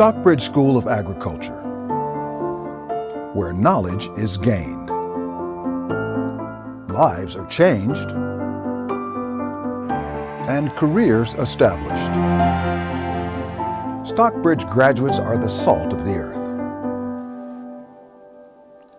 Stockbridge School of Agriculture, where knowledge is gained, lives are changed, and careers established. Stockbridge graduates are the salt of the earth.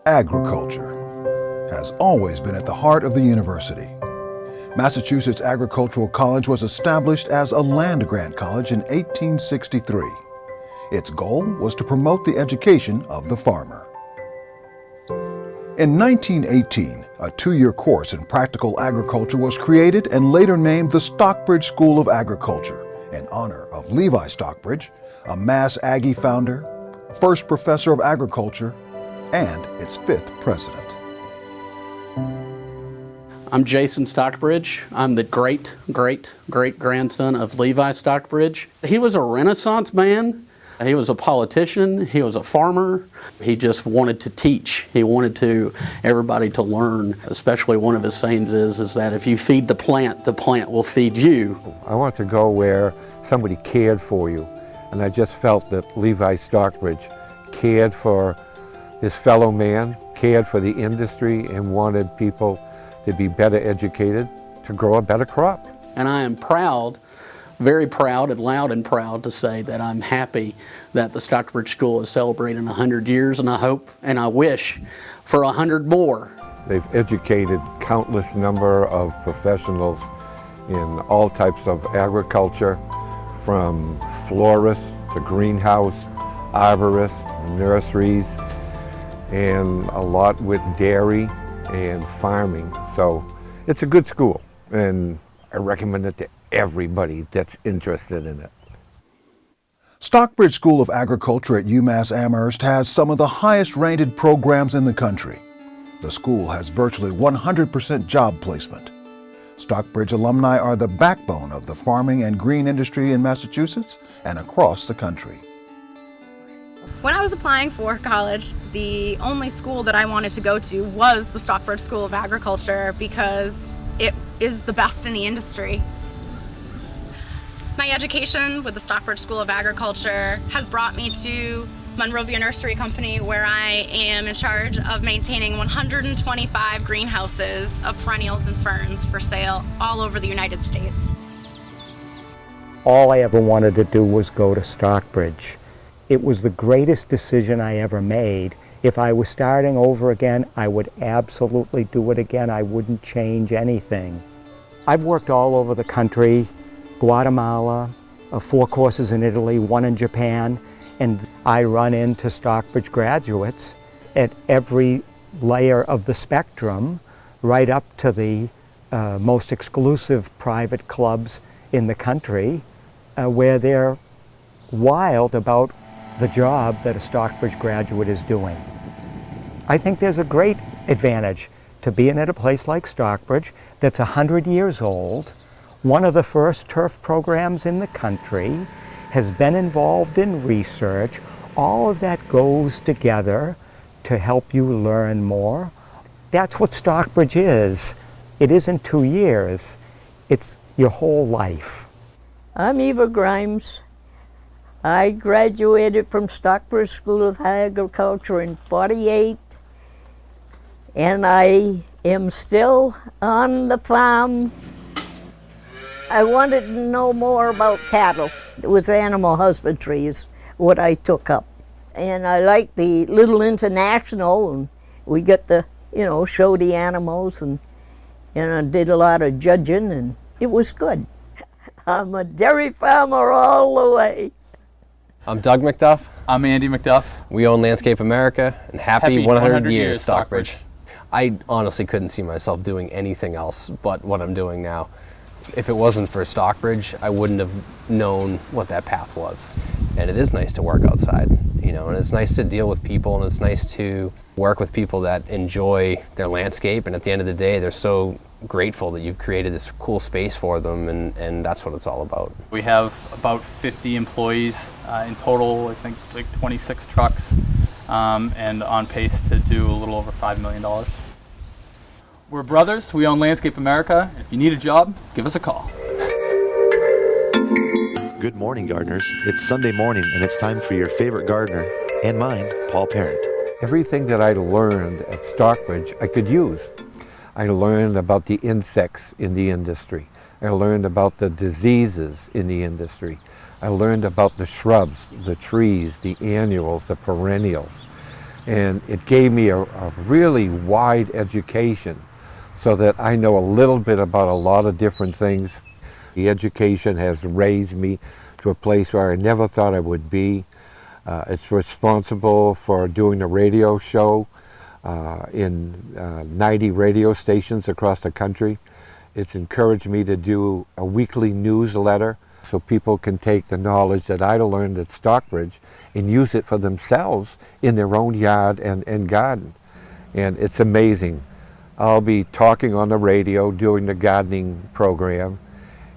Agriculture has always been at the heart of the university. Massachusetts Agricultural College was established as a land-grant college in 1863. Its goal was to promote the education of the farmer. In 1918, a two-year course in practical agriculture was created and later named the Stockbridge School of Agriculture in honor of Levi Stockbridge, a Mass Aggie founder, first professor of agriculture, and its fifth president. I'm Jason Stockbridge. I'm the great-great-great-grandson of Levi Stockbridge. He was a Renaissance man. He was a politician. He was a farmer. He just wanted to teach. He wanted everybody to learn. Especially one of his sayings is that if you feed the plant will feed you. I want to go where somebody cared for you. And I just felt that Levi Stockbridge cared for his fellow man, cared for the industry, and wanted people to be better educated, to grow a better crop. And I am proud, very proud and loud and proud to say that I'm happy that the Stockbridge School is celebrating 100 years, and I hope and I wish for 100 more. They've educated countless number of professionals in all types of agriculture, from florists to greenhouse, arborists, nurseries, and a lot with dairy and farming. So it's a good school, and I recommend it to everybody that's interested in it. Stockbridge School of Agriculture at UMass Amherst has some of the highest rated programs in the country. The school has virtually 100% job placement. Stockbridge alumni are the backbone of the farming and green industry in Massachusetts and across the country. When I was applying for college, the only school that I wanted to go to was the Stockbridge School of Agriculture because it is the best in the industry. My education with the Stockbridge School of Agriculture has brought me to Monrovia Nursery Company, where I am in charge of maintaining 125 greenhouses of perennials and ferns for sale all over the United States. All I ever wanted to do was go to Stockbridge. It was the greatest decision I ever made. If I was starting over again, I would absolutely do it again. I wouldn't change anything. I've worked all over the country, Guatemala, 4 courses in Italy, 1 in Japan, and I run into Stockbridge graduates at every layer of the spectrum, right up to the most exclusive private clubs in the country, where they're wild about the job that a Stockbridge graduate is doing. I think there's a great advantage to being at a place like Stockbridge that's 100 years old, one of the first turf programs in the country, has been involved in research. All of that goes together to help you learn more. That's what Stockbridge is. It isn't 2 years, it's your whole life. I'm Eva Grimes. I graduated from Stockbridge School of Agriculture in '48, and I am still on the farm. I wanted to know more about cattle. It was animal husbandry is what I took up. And I liked the Little International, and we got to, show the animals, and I did a lot of judging, and it was good. I'm a dairy farmer all the way. I'm Doug McDuff. I'm Andy McDuff. We own Landscape America, and happy 100 years, Stockbridge. I honestly couldn't see myself doing anything else but what I'm doing now. If it wasn't for Stockbridge, I wouldn't have known what that path was. And it is nice to work outside, and it's nice to deal with people, and it's nice to work with people that enjoy their landscape, and at the end of the day, they're so grateful that you've created this cool space for them, and that's what it's all about. We have about 50 employees in total, I think like 26 trucks, and on pace to do a little over $5 million. We're brothers, we own Landscape America. If you need a job, give us a call. Good Good morning, gardeners. It's Sunday morning, and it's time for your favorite gardener, and mine, Paul Parent. Everything that I learned at Stockbridge, I could use. I learned about the insects in the industry. I learned about the diseases in the industry. I learned about the shrubs, the trees, the annuals, the perennials. And it gave me a really wide education so that I know a little bit about a lot of different things. The education has raised me to a place where I never thought I would be. It's responsible for doing a radio show in 90 radio stations across the country. It's encouraged me to do a weekly newsletter so people can take the knowledge that I learned at Stockbridge and use it for themselves in their own yard and garden. And it's amazing. I'll be talking on the radio, doing the gardening program,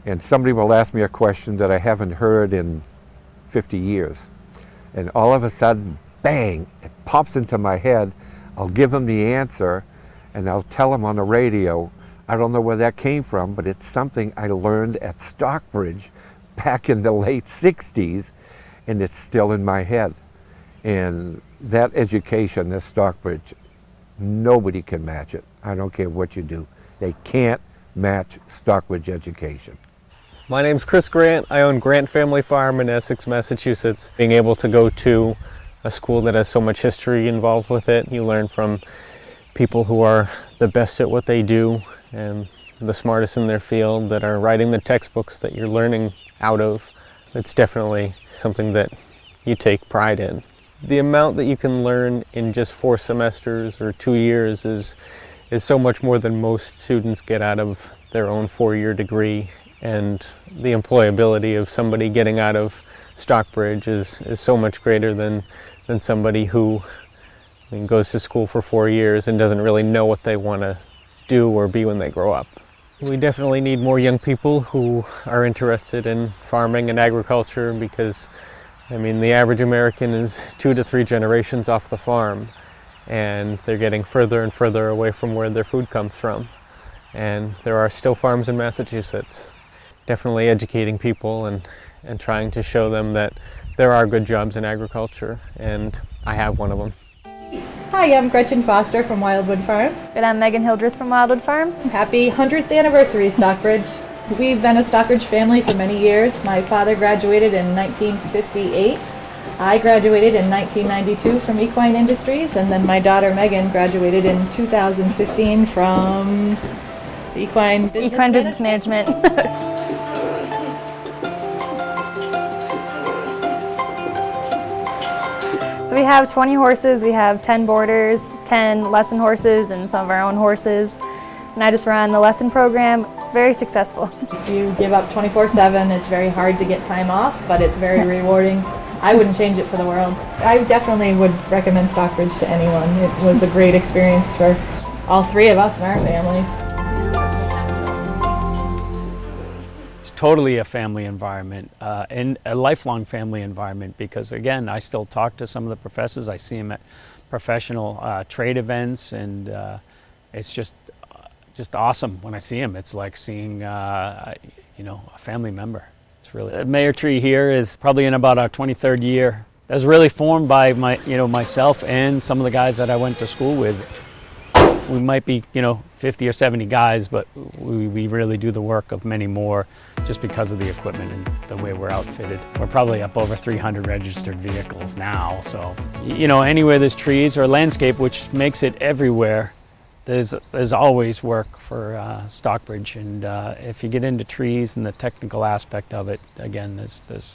and somebody will ask me a question that I haven't heard in 50 years. And all of a sudden, bang, it pops into my head. I'll give them the answer, and I'll tell them on the radio. I don't know where that came from, but it's something I learned at Stockbridge back in the late 60s, and it's still in my head. And that education at Stockbridge, nobody can match it. I don't care what you do. They can't match Stockbridge education. My name's Chris Grant. I own Grant Family Farm in Essex, Massachusetts. Being able to go to a school that has so much history involved with it, you learn from people who are the best at what they do and the smartest in their field that are writing the textbooks that you're learning out of. It's definitely something that you take pride in. The amount that you can learn in just 4 semesters or 2 years is so much more than most students get out of their own 4-year degree. And the employability of somebody getting out of Stockbridge is so much greater than somebody who goes to school for 4 years and doesn't really know what they want to do or be when they grow up. We definitely need more young people who are interested in farming and agriculture because, I mean, the average American is 2 to 3 generations off the farm, and they're getting further and further away from where their food comes from. And there are still farms in Massachusetts. Definitely educating people and trying to show them that there are good jobs in agriculture, and I have one of them. Hi, I'm Gretchen Foster from Wildwood Farm. And I'm Megan Hildreth from Wildwood Farm. Happy 100th anniversary, Stockbridge. We've been a Stockbridge family for many years. My father graduated in 1958. I graduated in 1992 from Equine Industries, and then my daughter Megan graduated in 2015 from Equine Business Management. So we have 20 horses, we have 10 boarders, 10 lesson horses, and some of our own horses. And I just run the lesson program. It's very successful. If you give up 24/7, it's very hard to get time off, but it's very rewarding. I wouldn't change it for the world. I definitely would recommend Stockbridge to anyone. It was a great experience for all 3 of us in our family. Totally a family environment and a lifelong family environment because, again, I still talk to some of the professors. I see them at professional trade events, and it's just awesome when I see them. It's like seeing a family member. It's really, the Mayor Tree here is probably in about our 23rd year. That was really formed by myself and some of the guys that I went to school with. We might be 50 or 70 guys, but we really do the work of many more just because of the equipment and the way we're outfitted. We're probably up over 300 registered vehicles now, so anywhere there's trees or landscape, which makes it everywhere, there's always work for Stockbridge. And if you get into trees and the technical aspect of it, again, there's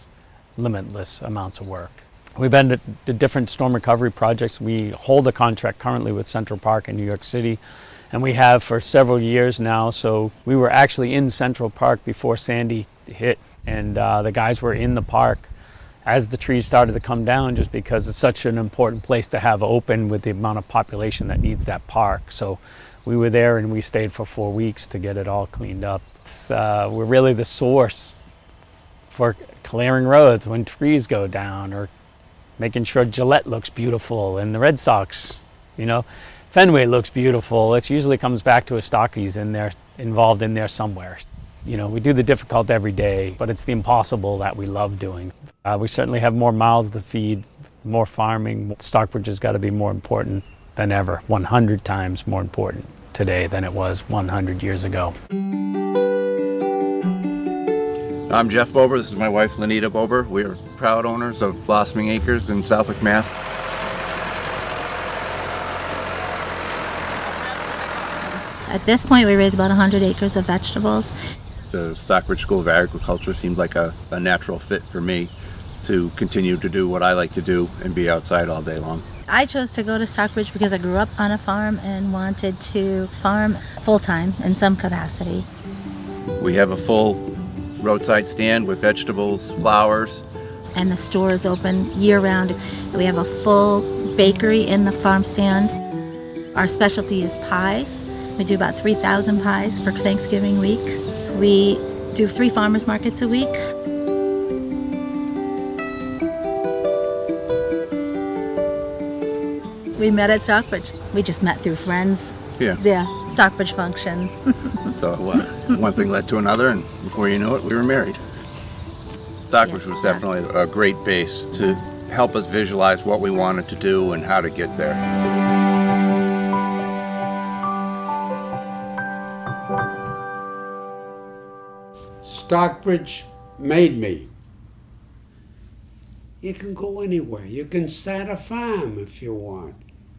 limitless amounts of work. We've been to the different storm recovery projects. We hold a contract currently with Central Park in New York City, and we have for several years now. So we were actually in Central Park before Sandy hit, and the guys were in the park as the trees started to come down, just because it's such an important place to have open with the amount of population that needs that park. So we were there and we stayed for 4 weeks to get it all cleaned up. We're really the source for clearing roads when trees go down, or making sure Gillette looks beautiful and the Red Sox, Fenway looks beautiful. It usually comes back to a Stockies in there, involved in there somewhere. You know, we do the difficult every day, but it's the impossible that we love doing. We certainly have more mouths to feed, more farming. Stockbridge has got to be more important than ever, 100 times more important today than it was 100 years ago. I'm Jeff Bober. This is my wife, Lenita Bober. We are proud owners of Blossoming Acres in Southwick, Mass. At this point, we raise about 100 acres of vegetables. The Stockbridge School of Agriculture seemed like a natural fit for me to continue to do what I like to do and be outside all day long. I chose to go to Stockbridge because I grew up on a farm and wanted to farm full-time in some capacity. We have a full roadside stand with vegetables, flowers. And the store is open year-round. We have a full bakery in the farm stand. Our specialty is pies. We do about 3,000 pies for Thanksgiving week. We do 3 farmers markets a week. We met at Stockbridge. We just met through friends. Yeah, Stockbridge functions. So one thing led to another, and before you know it, we were married. Stockbridge was definitely a great base to help us visualize what we wanted to do and how to get there. Stockbridge made me. You can go anywhere. You can start a farm if you want.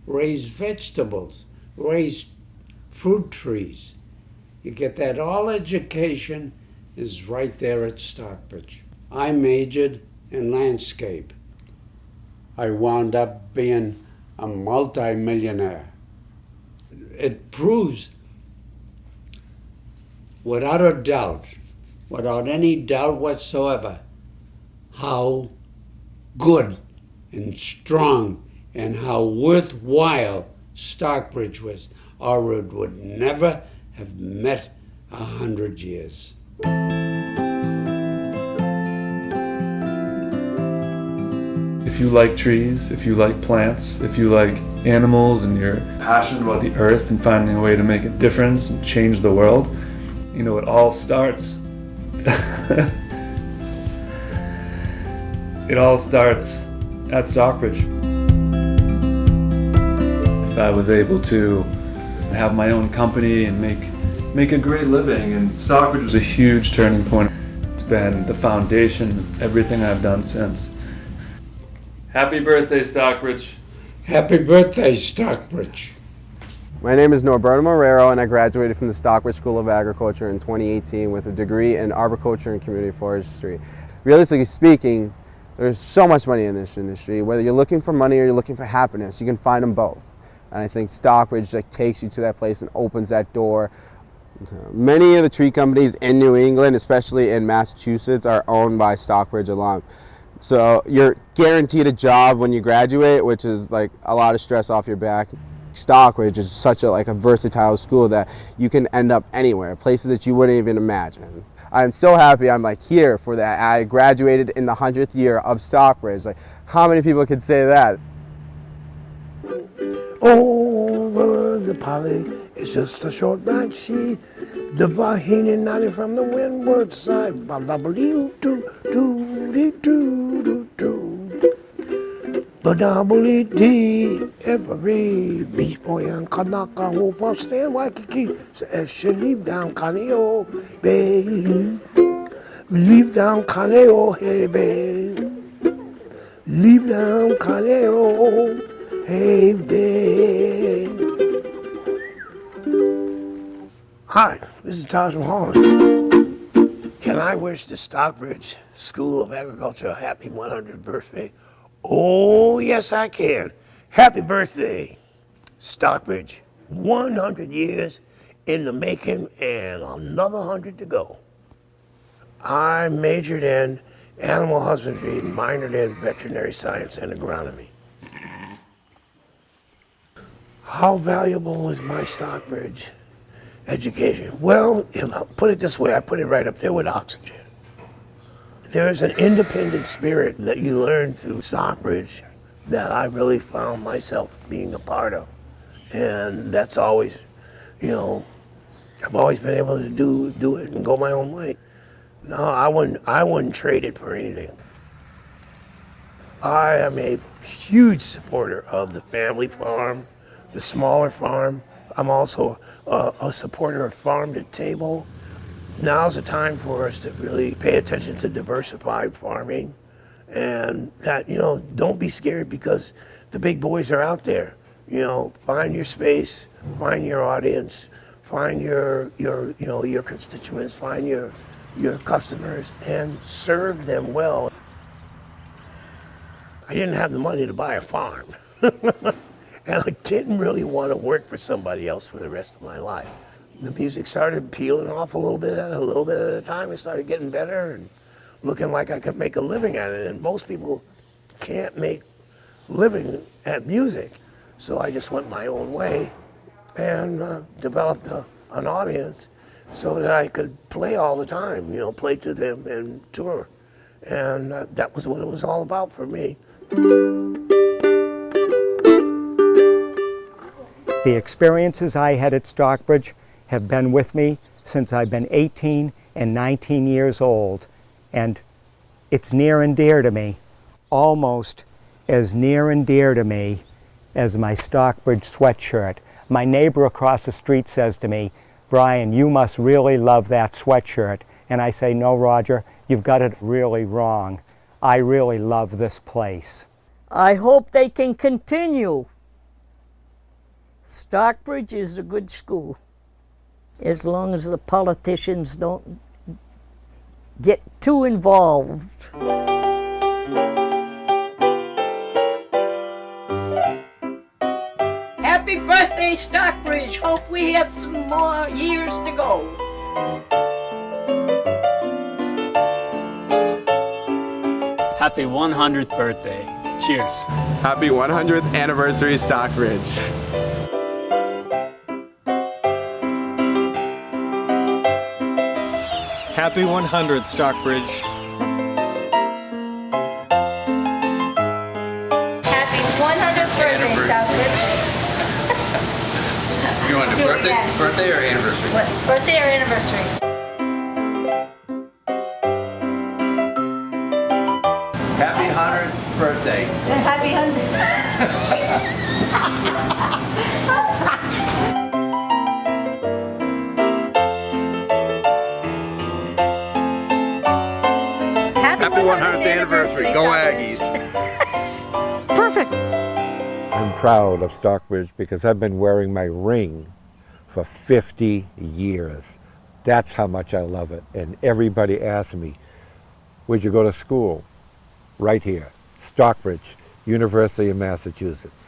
Raise vegetables, raise fruit trees. You get that all education is right there at Stockbridge. I majored in landscape. I wound up being a multi-millionaire. It proves without a doubt, without any doubt whatsoever, how good and strong and how worthwhile Stockbridge was, or it would never have met 100 years. If you like trees, if you like plants, if you like animals and you're passionate about the earth and finding a way to make a difference and change the world, you know, it all starts. It all starts at Stockbridge. If I was able to have my own company and make a great living, and Stockbridge was a huge turning point. It's been the foundation of everything I've done since. Happy birthday, Stockbridge. Happy birthday, Stockbridge. My name is Norberto Marrero, and I graduated from the Stockbridge School of Agriculture in 2018 with a degree in arboriculture and community forestry. Realistically speaking, there's so much money in this industry. Whether you're looking for money or you're looking for happiness, you can find them both. And I think Stockbridge takes you to that place and opens that door. Many of the tree companies in New England, especially in Massachusetts, are owned by Stockbridge alum. So you're guaranteed a job when you graduate, which is like a lot of stress off your back. Stockbridge is such a versatile school that you can end up anywhere, places that you wouldn't even imagine. I'm so happy I'm here for that. I graduated in the 100th year of Stockbridge. How many people can say that? Over the poly, it's just a short black sheet. The Vahini nodding from the windward side. Badabuli every beach boy and Kanaka who for stand Waikiki. Says she leave down Kaneo, babe. Leave down Kaneo, hey, babe. Leave down Kaneo, hey, babe. Hi, this is Taj from Holland. Can I wish the Stockbridge School of Agriculture a happy 100th birthday? Oh, yes, I can. Happy birthday, Stockbridge. 100 years in the making and another 100 to go. I majored in animal husbandry and minored in veterinary science and agronomy. How valuable is my Stockbridge education? Well, I'll put it this way, I put it right up there with oxygen. There's an independent spirit that you learn through Stockbridge that I really found myself being a part of. And that's always, I've always been able to do it and go my own way. No, I wouldn't trade it for anything. I am a huge supporter of the family farm, the smaller farm. I'm also a supporter of farm to table. Now's the time for us to really pay attention to diversified farming, and that, you know, don't be scared because the big boys are out there. You know, find your space, find your audience, find your constituents, find your customers, and serve them well. I didn't have the money to buy a farm, and I didn't really want to work for somebody else for the rest of my life. The music started peeling off a little bit at a time. It started getting better and looking like I could make a living at it. And most people can't make a living at music. So I just went my own way and developed an audience so that I could play all the time, you know, play to them and tour. And that was what it was all about for me. The experiences I had at Stockbridge have been with me since I've been 18 and 19 years old, and it's near and dear to me, almost as near and dear to me as my Stockbridge sweatshirt. My neighbor across the street says to me, "Brian, you must really love that sweatshirt." And I say, "No, Roger, you've got it really wrong. I really love this place." I hope they can continue. Stockbridge is a good school, as long as the politicians don't get too involved. Happy birthday, Stockbridge. Hope we have some more years to go. Happy 100th birthday. Cheers. Happy 100th anniversary, Stockbridge. Happy 100th, Stockbridge. Happy 100th birthday, Stockbridge. You want to do birthday or anniversary? What, birthday or anniversary? Happy 100th birthday. Happy 100th. Happy 100th anniversary. Go Aggies. Perfect. I'm proud of Stockbridge because I've been wearing my ring for 50 years. That's how much I love it. And everybody asks me, "Where'd you go to school?" Right here, Stockbridge, University of Massachusetts.